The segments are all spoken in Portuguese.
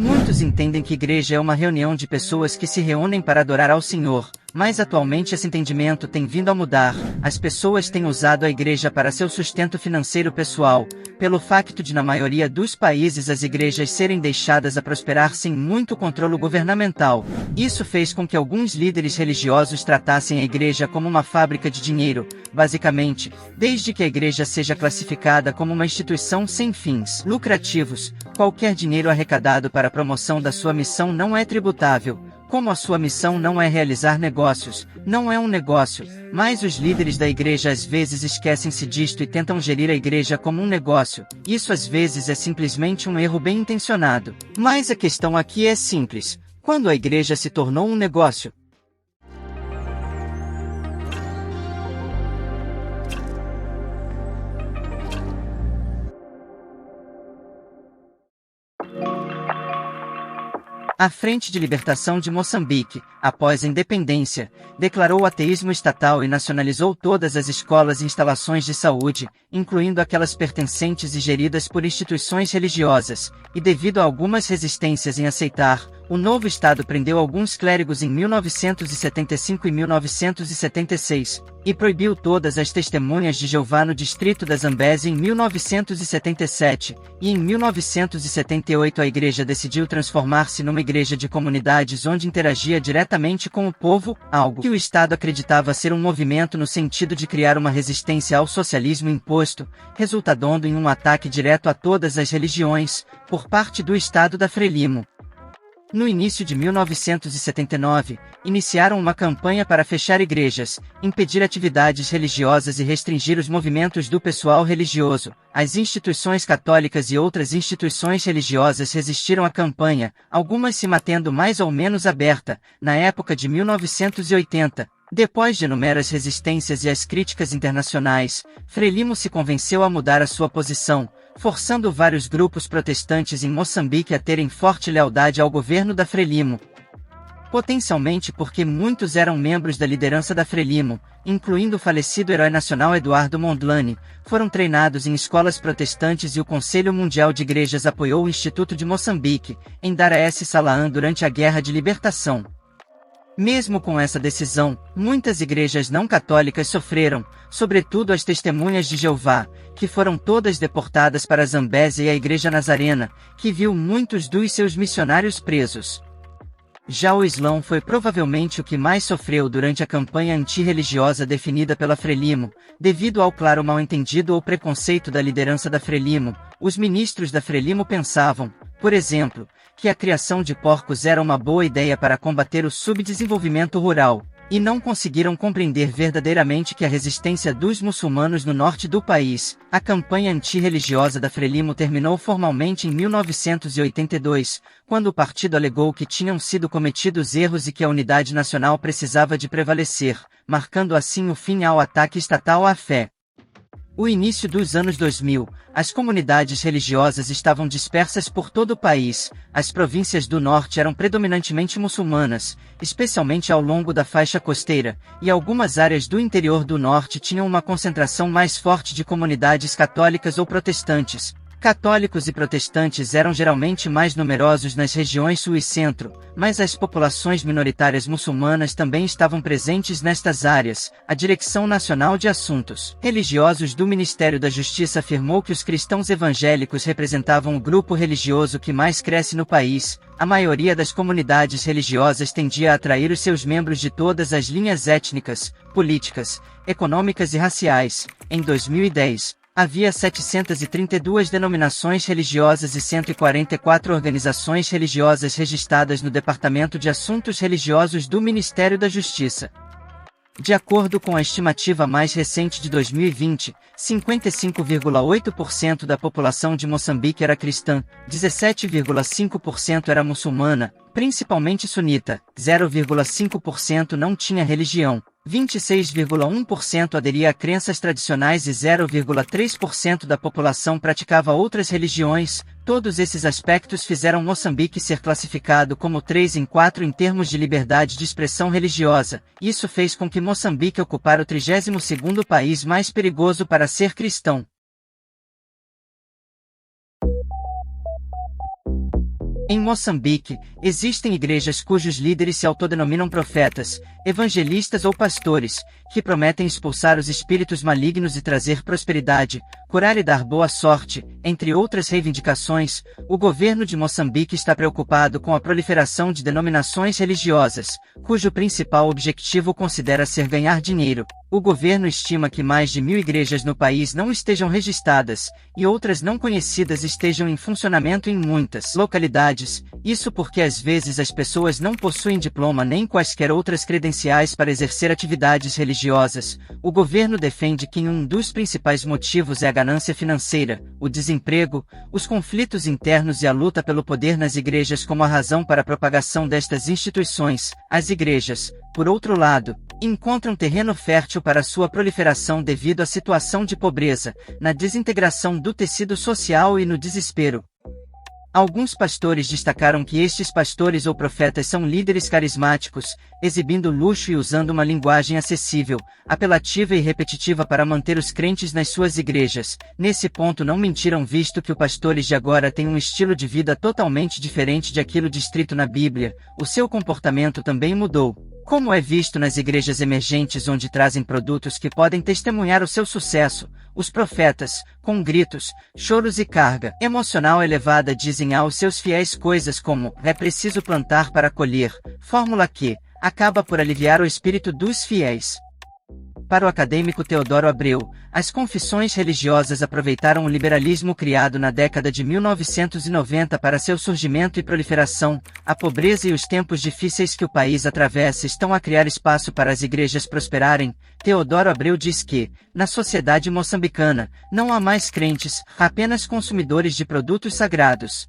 Muitos entendem que igreja é uma reunião de pessoas que se reúnem para adorar ao Senhor, mas atualmente esse entendimento tem vindo a mudar. As pessoas têm usado a igreja para seu sustento financeiro pessoal, pelo facto de na maioria dos países as igrejas serem deixadas a prosperar sem muito controle governamental. Isso fez com que alguns líderes religiosos tratassem a igreja como uma fábrica de dinheiro, basicamente, desde que a igreja seja classificada como uma instituição sem fins lucrativos. Qualquer dinheiro arrecadado para a promoção da sua missão não é tributável. Como a sua missão não é realizar negócios, não é um negócio, mas os líderes da igreja às vezes esquecem-se disto e tentam gerir a igreja como um negócio. Isso às vezes é simplesmente um erro bem intencionado. Mas a questão aqui é simples: quando a igreja se tornou um negócio? A Frente de Libertação de Moçambique, após a independência, declarou o ateísmo estatal e nacionalizou todas as escolas e instalações de saúde, incluindo aquelas pertencentes e geridas por instituições religiosas, e devido a algumas resistências em aceitar, o novo Estado prendeu alguns clérigos em 1975 e 1976, e proibiu todas as testemunhas de Jeová no distrito da Zambésia em 1977, e em 1978 a igreja decidiu transformar-se numa igreja de comunidades onde interagia diretamente com o povo, algo que o Estado acreditava ser um movimento no sentido de criar uma resistência ao socialismo imposto, resultando em um ataque direto a todas as religiões, por parte do Estado da Frelimo. No início de 1979, iniciaram uma campanha para fechar igrejas, impedir atividades religiosas e restringir os movimentos do pessoal religioso. As instituições católicas e outras instituições religiosas resistiram à campanha, algumas se mantendo mais ou menos aberta, na época de 1980. Depois de inúmeras resistências e as críticas internacionais, Frelimo se convenceu a mudar a sua posição, forçando vários grupos protestantes em Moçambique a terem forte lealdade ao governo da Frelimo. Potencialmente porque muitos eram membros da liderança da Frelimo, incluindo o falecido herói nacional Eduardo Mondlane, foram treinados em escolas protestantes e o Conselho Mundial de Igrejas apoiou o Instituto de Moçambique, em Dar es Salaam durante a Guerra de Libertação. Mesmo com essa decisão, muitas igrejas não católicas sofreram, sobretudo as Testemunhas de Jeová, que foram todas deportadas para Zambésia, e a Igreja Nazarena, que viu muitos dos seus missionários presos. Já o Islão foi provavelmente o que mais sofreu durante a campanha antirreligiosa definida pela Frelimo, devido ao claro mal-entendido ou preconceito da liderança da Frelimo. Os ministros da Frelimo pensavam, por exemplo, que a criação de porcos era uma boa ideia para combater o subdesenvolvimento rural, e não conseguiram compreender verdadeiramente que a resistência dos muçulmanos no norte do país. A campanha antirreligiosa da Frelimo terminou formalmente em 1982, quando o partido alegou que tinham sido cometidos erros e que a unidade nacional precisava de prevalecer, marcando assim o fim ao ataque estatal à fé. O início dos anos 2000, as comunidades religiosas estavam dispersas por todo o país. As províncias do norte eram predominantemente muçulmanas, especialmente ao longo da faixa costeira, e algumas áreas do interior do norte tinham uma concentração mais forte de comunidades católicas ou protestantes. Católicos e protestantes eram geralmente mais numerosos nas regiões sul e centro, mas as populações minoritárias muçulmanas também estavam presentes nestas áreas. A Direção Nacional de Assuntos Religiosos do Ministério da Justiça afirmou que os cristãos evangélicos representavam o grupo religioso que mais cresce no país. A maioria das comunidades religiosas tendia a atrair os seus membros de todas as linhas étnicas, políticas, econômicas e raciais. Em 2010, havia 732 denominações religiosas e 144 organizações religiosas registradas no Departamento de Assuntos Religiosos do Ministério da Justiça. De acordo com a estimativa mais recente de 2020, 55,8% da população de Moçambique era cristã, 17,5% era muçulmana, principalmente sunita, 0,5% não tinha religião, 26,1% aderia a crenças tradicionais e 0,3% da população praticava outras religiões. Todos esses aspectos fizeram Moçambique ser classificado como 3 em 4 em termos de liberdade de expressão religiosa. Isso fez com que Moçambique ocupara o 32º país mais perigoso para ser cristão. Em Moçambique, existem igrejas cujos líderes se autodenominam profetas, evangelistas ou pastores, que prometem expulsar os espíritos malignos e trazer prosperidade, curar e dar boa sorte, entre outras reivindicações. O governo de Moçambique está preocupado com a proliferação de denominações religiosas, cujo principal objetivo considera ser ganhar dinheiro. O governo estima que mais de 1.000 igrejas no país não estejam registradas, e outras não conhecidas estejam em funcionamento em muitas localidades, isso porque às vezes as pessoas não possuem diploma nem quaisquer outras credenciais para exercer atividades religiosas. O governo defende que um dos principais motivos é a ganância financeira, o desemprego, os conflitos internos e a luta pelo poder nas igrejas como a razão para a propagação destas instituições. As igrejas, por outro lado, encontram terreno fértil para sua proliferação devido à situação de pobreza, na desintegração do tecido social e no desespero. Alguns pastores destacaram que estes pastores ou profetas são líderes carismáticos, exibindo luxo e usando uma linguagem acessível, apelativa e repetitiva para manter os crentes nas suas igrejas. Nesse ponto não mentiram, visto que os pastores de agora têm um estilo de vida totalmente diferente de aquilo descrito na Bíblia. O seu comportamento também mudou, como é visto nas igrejas emergentes onde trazem produtos que podem testemunhar o seu sucesso. Os profetas, com gritos, choros e carga emocional elevada, dizem aos seus fiéis coisas como: é preciso plantar para colher, fórmula que acaba por aliviar o espírito dos fiéis. Para o acadêmico Teodoro Abreu, as confissões religiosas aproveitaram o liberalismo criado na década de 1990 para seu surgimento e proliferação. A pobreza e os tempos difíceis que o país atravessa estão a criar espaço para as igrejas prosperarem. Teodoro Abreu diz que, na sociedade moçambicana, não há mais crentes, apenas consumidores de produtos sagrados.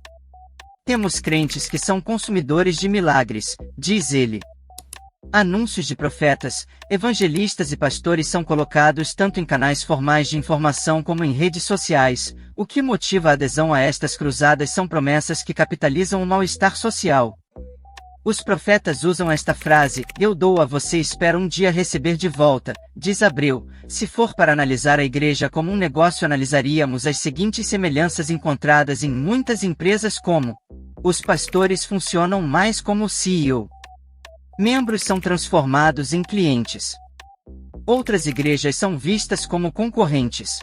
Temos crentes que são consumidores de milagres, diz ele. Anúncios de profetas, evangelistas e pastores são colocados tanto em canais formais de informação como em redes sociais. O que motiva a adesão a estas cruzadas são promessas que capitalizam o mal-estar social. Os profetas usam esta frase: eu dou a você, espero um dia receber de volta, diz Abreu. Se for para analisar a igreja como um negócio, analisaríamos as seguintes semelhanças encontradas em muitas empresas como: os pastores funcionam mais como CEO. Membros são transformados em clientes. Outras igrejas são vistas como concorrentes.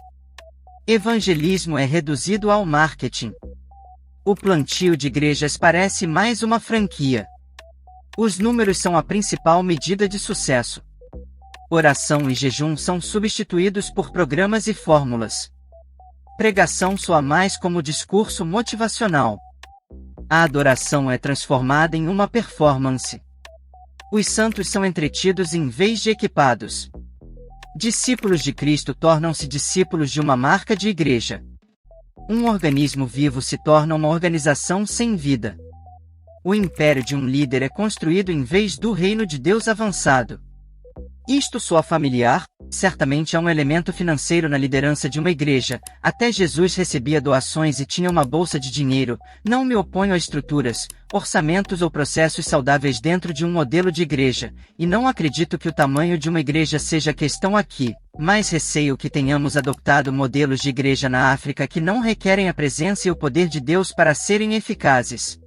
Evangelismo é reduzido ao marketing. O plantio de igrejas parece mais uma franquia. Os números são a principal medida de sucesso. Oração e jejum são substituídos por programas e fórmulas. Pregação soa mais como discurso motivacional. A adoração é transformada em uma performance. Os santos são entretidos em vez de equipados. Discípulos de Cristo tornam-se discípulos de uma marca de igreja. Um organismo vivo se torna uma organização sem vida. O império de um líder é construído em vez do reino de Deus avançado. Isto soa familiar? Certamente é um elemento financeiro na liderança de uma igreja. Até Jesus recebia doações e tinha uma bolsa de dinheiro. Não me oponho a estruturas, orçamentos ou processos saudáveis dentro de um modelo de igreja, e não acredito que o tamanho de uma igreja seja a questão aqui, mas receio que tenhamos adotado modelos de igreja na África que não requerem a presença e o poder de Deus para serem eficazes.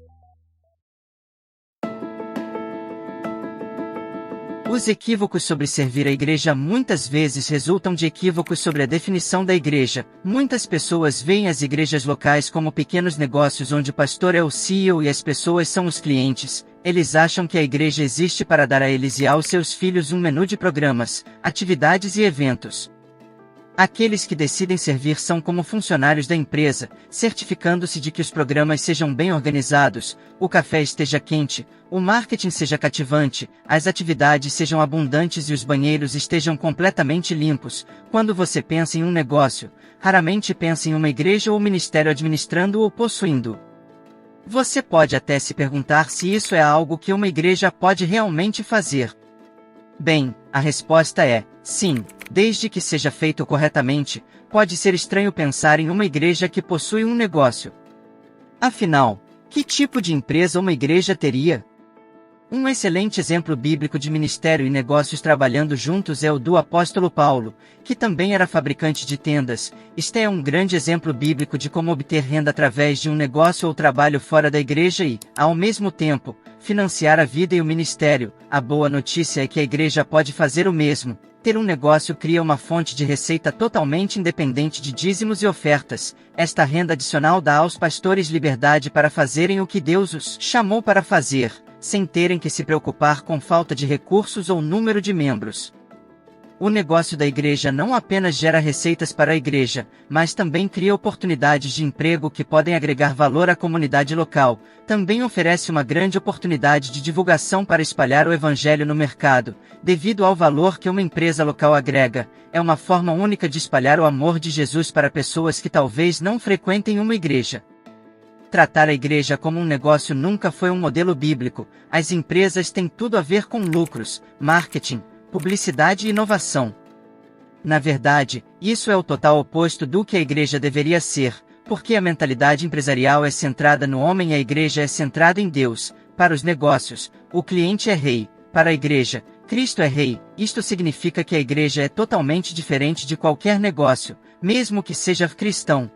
Os equívocos sobre servir a igreja muitas vezes resultam de equívocos sobre a definição da igreja. Muitas pessoas veem as igrejas locais como pequenos negócios onde o pastor é o CEO e as pessoas são os clientes. Eles acham que a igreja existe para dar a eles e aos seus filhos um menu de programas, atividades e eventos. Aqueles que decidem servir são como funcionários da empresa, certificando-se de que os programas sejam bem organizados, o café esteja quente, o marketing seja cativante, as atividades sejam abundantes e os banheiros estejam completamente limpos. Quando você pensa em um negócio, raramente pensa em uma igreja ou ministério administrando ou possuindo. Você pode até se perguntar se isso é algo que uma igreja pode realmente fazer. Bem, a resposta é sim, desde que seja feito corretamente. Pode ser estranho pensar em uma igreja que possui um negócio. Afinal, que tipo de empresa uma igreja teria? Um excelente exemplo bíblico de ministério e negócios trabalhando juntos é o do apóstolo Paulo, que também era fabricante de tendas. Este é um grande exemplo bíblico de como obter renda através de um negócio ou trabalho fora da igreja e, ao mesmo tempo, financiar a vida e o ministério. A boa notícia é que a igreja pode fazer o mesmo. Ter um negócio cria uma fonte de receita totalmente independente de dízimos e ofertas. Esta renda adicional dá aos pastores liberdade para fazerem o que Deus os chamou para fazer, sem terem que se preocupar com falta de recursos ou número de membros. O negócio da igreja não apenas gera receitas para a igreja, mas também cria oportunidades de emprego que podem agregar valor à comunidade local. Também oferece uma grande oportunidade de divulgação para espalhar o evangelho no mercado, devido ao valor que uma empresa local agrega. É uma forma única de espalhar o amor de Jesus para pessoas que talvez não frequentem uma igreja. Tratar a igreja como um negócio nunca foi um modelo bíblico. As empresas têm tudo a ver com lucros, marketing, publicidade e inovação. Na verdade, isso é o total oposto do que a igreja deveria ser, porque a mentalidade empresarial é centrada no homem e a igreja é centrada em Deus. Para os negócios, o cliente é rei. Para a igreja, Cristo é rei. Isto significa que a igreja é totalmente diferente de qualquer negócio, mesmo que seja cristão.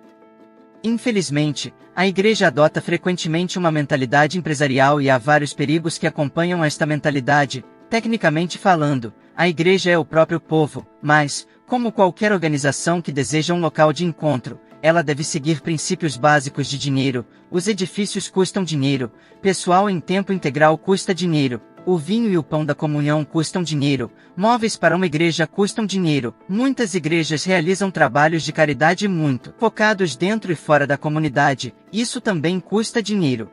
Infelizmente, a igreja adota frequentemente uma mentalidade empresarial e há vários perigos que acompanham esta mentalidade. Tecnicamente falando, a igreja é o próprio povo, mas, como qualquer organização que deseja um local de encontro, ela deve seguir princípios básicos de dinheiro. Os edifícios custam dinheiro, pessoal em tempo integral custa dinheiro, o vinho e o pão da comunhão custam dinheiro, móveis para uma igreja custam dinheiro. Muitas igrejas realizam trabalhos de caridade muito focados dentro e fora da comunidade, isso também custa dinheiro.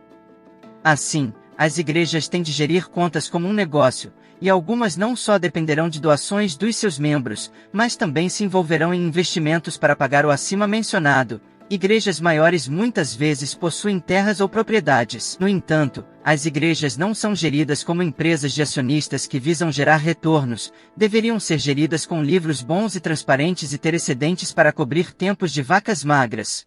Assim, as igrejas têm de gerir contas como um negócio, e algumas não só dependerão de doações dos seus membros, mas também se envolverão em investimentos para pagar o acima mencionado. Igrejas maiores muitas vezes possuem terras ou propriedades. No entanto, as igrejas não são geridas como empresas de acionistas que visam gerar retornos, deveriam ser geridas com livros bons e transparentes e ter excedentes para cobrir tempos de vacas magras.